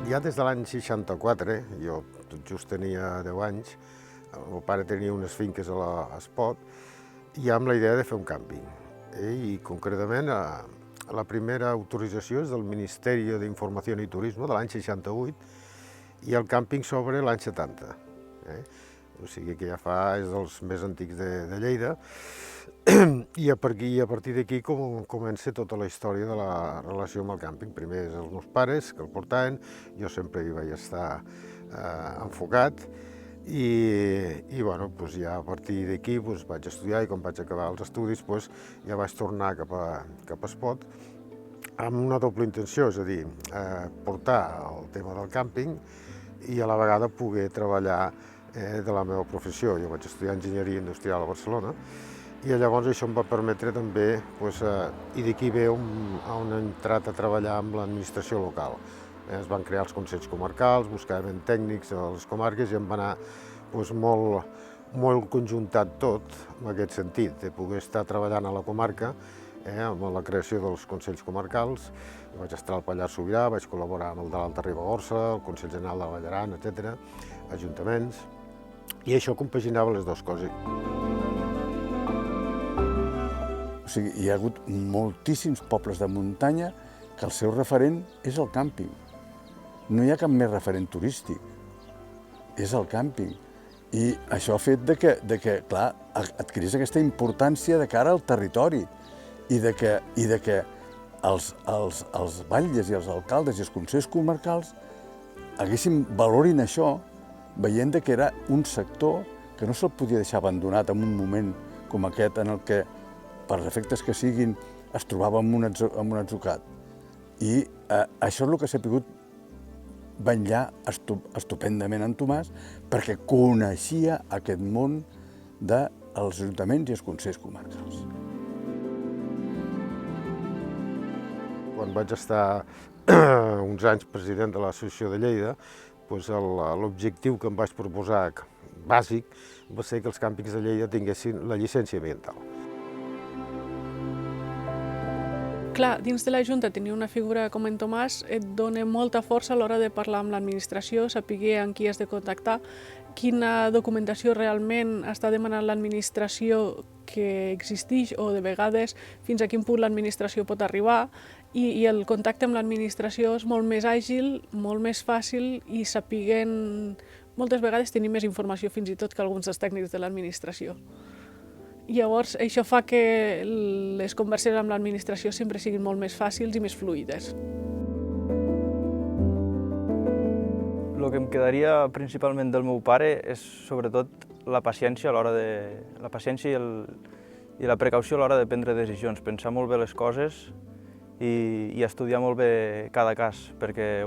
Ja des de l'any 64, jo tot just tenia 10 anys, el meu pare tenia unes finques a Espot, i amb la idea de fer un càmping. I concretament la primera autorització és del Ministeri d'Informació i Turisme de l'any 68 i el càmping s'obre l'any 70. O sigui que ja és dels més antics de Lleida. I a partir d'aquí comença tota la història de la relació amb el càmping. Primer és els meus pares que el portaven, jo sempre hi vaig estar enfocat i bueno, ja a partir d'aquí vaig estudiar i quan vaig acabar els estudis ja vaig tornar cap a Espot amb una doble intenció, és a dir, portar el tema del càmping i a la vegada poder treballar de la meva professió. Jo vaig estudiar enginyeria industrial a Barcelona i llavors això em va permetre també, i d'aquí ve on he entrat a treballar amb l'administració local. Es van crear els consells comarcals, buscàvem tècnics a les comarques i em va anar molt conjuntat tot en aquest sentit, de poder estar treballant a la comarca amb la creació dels consells comarcals. Vaig estar al Pallars Sobirà, vaig col·laborar amb el de l'Alta Ribagorça, el Consell General de Vall d'Aran, etc., ajuntaments, i això compaginava les dues coses. O sigui, hi ha hagut moltíssims pobles de muntanya que el seu referent és el càmping. No hi ha cap més referent turístic, és el càmping. I això ha fet que clar, adquirís aquesta importància de cara al territori i de que els batlles i els alcaldes i els consells comarcals valorin això, veient que era un sector que no se'l podia deixar abandonat en un moment com aquest en el que, per efectes que siguin, es trobava en un atzucat. I això és el que s'ha pogut vetllar estupendament en Tomàs, perquè coneixia aquest món dels ajuntaments i els consells comarcals. Quan vaig estar uns anys president de l'Associació de Lleida, l'objectiu que em vaig proposar bàsic va ser que els càmpings de Lleida tinguessin la llicència ambiental. Clar, dins de la Junta tenir una figura com en Tomàs et dona molta força a l'hora de parlar amb l'administració, saber amb qui has de contactar, quina documentació realment està demanant l'administració que existeix o de vegades fins a quin punt l'administració pot arribar i el contacte amb l'administració és molt més àgil, molt més fàcil i sapiguent moltes vegades tenir més informació fins i tot que alguns dels tècnics de l'administració. Llavors, això fa que les converses amb l'administració sempre siguin molt més fàcils i més fluides. El que em quedaria principalment del meu pare és sobretot la paciència i la precaució a l'hora de prendre decisions, pensar molt bé les coses i estudiar molt bé cada cas, perquè,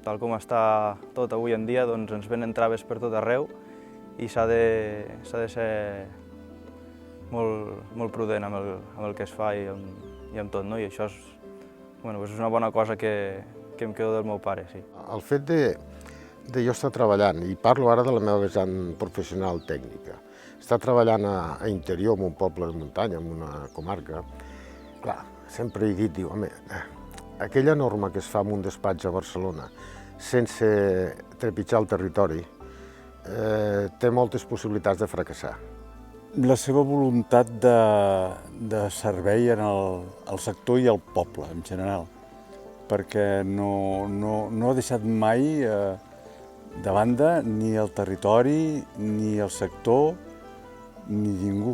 tal com està tot avui en dia, ens venen traves per tot arreu i s'ha de ser molt prudent amb el que es fa i amb tot, i això és una bona cosa que em quedo del meu pare, sí. El fet de jo estar treballant, i parlo ara de la meva vessant professional tècnica, estar treballant a interior, en un poble de muntanya, en una comarca, clar, sempre he dit, home, aquella norma que es fa en un despatx a Barcelona, sense trepitjar el territori, té moltes possibilitats de fracassar. La seva voluntat de servei al sector i al poble, en general, perquè no ha deixat mai de banda ni el territori, ni el sector, ni ningú,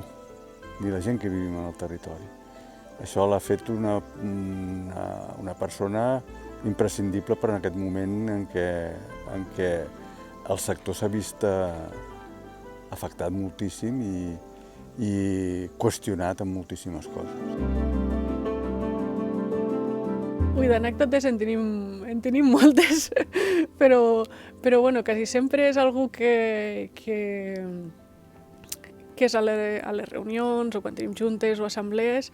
ni la gent que vivim en el territori. Això l'ha fet una persona imprescindible per en aquest moment en què el sector s'ha vist afectat moltíssim i qüestionat en moltíssimes coses. Ui, d'anècdotes en tenim moltes, però quasi sempre és algú que és a les reunions o quan tenim juntes o assemblees,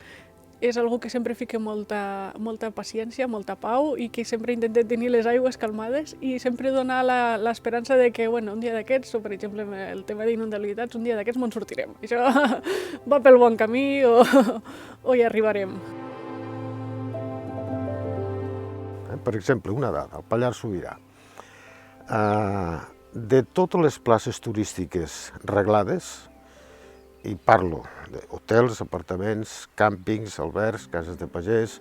és algú que sempre fica molta paciència, molta pau i que sempre intenta tenir les aigües calmades i sempre dona l'esperança de que un dia d'aquests, o per exemple el tema d'inundabilitats, un dia d'aquests me'n sortirem. Això va pel bon camí o hi arribarem. Per exemple, una dada, el Pallars Sobirà. De totes les places turístiques reglades, i parlo d'hotels, apartaments, càmpings, albergs, cases de pagès,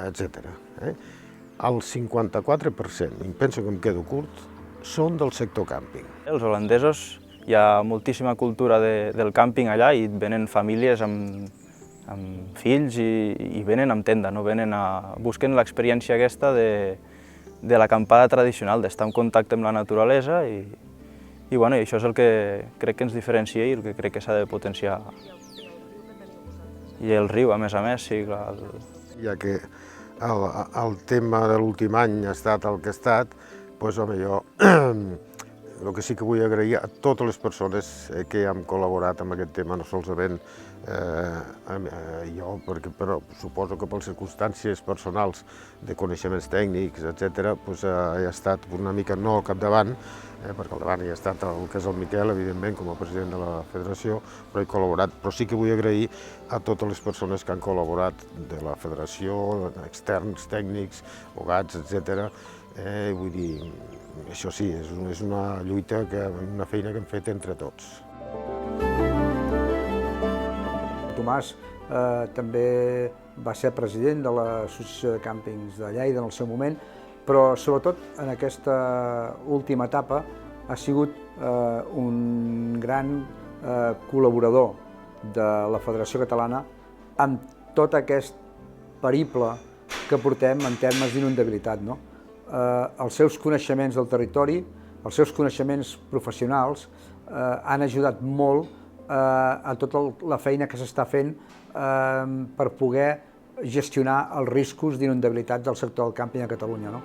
etc. El 54%, i em penso que em quedo curt, són del sector càmping. Els holandesos, hi ha moltíssima cultura del càmping allà i venen famílies amb fills i venen amb tenda, no venen busquen l'experiència aquesta de l'acampada tradicional, d'estar en contacte amb la naturalesa i això és el que crec que ens diferencia i el que crec que s'ha de potenciar. I el riu, a més, sí, clar. Ja que el tema de l'últim any ha estat el que ha estat, doncs, home, jo el que sí que vull agrair a totes les persones que han col·laborat amb aquest tema, no solament jo, però suposo que per circumstàncies personals de coneixements tècnics, etc., he estat una mica no al capdavant, perquè al davant hi ha estat el que és el Miquel, evidentment, com a president de la federació, però he col·laborat. Però sí que vull agrair a totes les persones que han col·laborat de la federació, externs, tècnics, abogats, etc. Vull dir, això sí, és una lluita, una feina que hem fet entre tots. Tomàs també va ser president de l'Associació de Càmpings de Lleida en el seu moment, però sobretot en aquesta última etapa ha sigut un gran col·laborador de la Federació Catalana amb tot aquest periple que portem en termes d'inundabilitat, no? Els seus coneixements del territori, els seus coneixements professionals han ajudat molt a tota la feina que s'està fent per poder gestionar els riscos d'inundabilitat del sector del càmping a Catalunya, no?